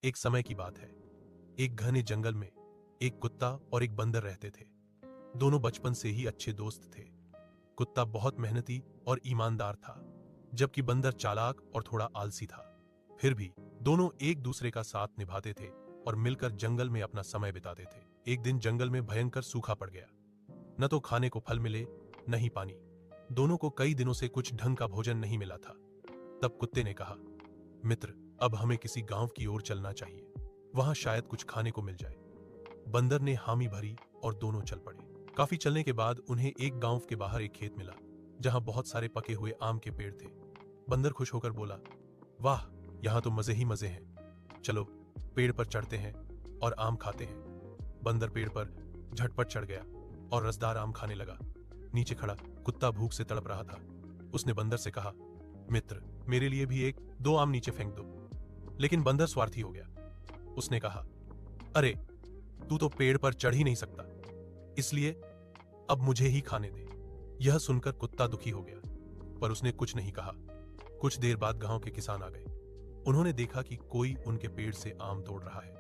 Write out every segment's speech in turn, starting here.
एक समय की बात है। एक घने जंगल में एक कुत्ता और एक बंदर रहते थे। दोनों बचपन से ही अच्छे दोस्त थे। कुत्ता बहुत मेहनती और ईमानदार था, जबकि बंदर चालाक और थोड़ा आलसी था। फिर भी दोनों एक दूसरे का साथ निभाते थे और मिलकर जंगल में अपना समय बिताते थे। एक दिन जंगल में भयंकर सूखा पड़ गया। न तो खाने को फल मिले, न ही पानी। दोनों को कई दिनों से कुछ ढंग का भोजन नहीं मिला था। तब कुत्ते ने कहा, मित्र, अब हमें किसी गांव की ओर चलना चाहिए। वहां शायद कुछ खाने को मिल जाए। बंदर ने हामी भरी और दोनों चल पड़े। काफी चलने के बाद उन्हें एक गांव के बाहर एक खेत मिला, जहां बहुत सारे पके हुए आम के पेड़ थे। बंदर खुश होकर बोला, वाह, यहाँ तो मजे ही मजे हैं। चलो पेड़ पर चढ़ते हैं और आम खाते हैं। बंदर पेड़ पर झटपट चढ़ गया और रसदार आम खाने लगा। नीचे खड़ा कुत्ता भूख से तड़प रहा था। उसने बंदर से कहा, मित्र, मेरे लिए भी एक दो आम नीचे फेंक दो। लेकिन बंदर स्वार्थी हो गया। उसने कहा, अरे, तू तो पेड़ पर चढ़ ही नहीं सकता, इसलिए अब मुझे ही खाने दे। यह सुनकर कुत्ता दुखी हो गया, पर उसने कुछ नहीं कहा। कुछ देर बाद गांव के किसान आ गए। उन्होंने देखा कि कोई उनके पेड़ से आम तोड़ रहा है।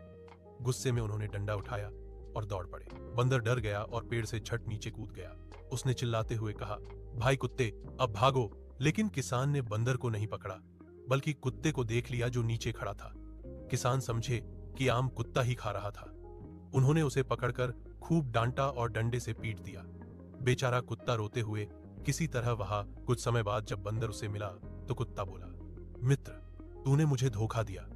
गुस्से में उन्होंने डंडा उठाया और दौड़ पड़े। बंदर डर गया और पेड़ से झट नीचे कूद गया। उसने चिल्लाते हुए कहा, भाई कुत्ते, अब भागो। लेकिन किसान ने बंदर को नहीं पकड़ा, बल्कि कुत्ते को देख लिया जो नीचे खड़ा था। किसान समझे कि आम कुत्ता ही खा रहा था। उन्होंने उसे पकड़कर खूब डांटा और डंडे से पीट दिया। बेचारा कुत्ता रोते हुए किसी तरह वहां। कुछ समय बाद जब बंदर उसे मिला तो कुत्ता बोला, मित्र, तूने मुझे धोखा दिया।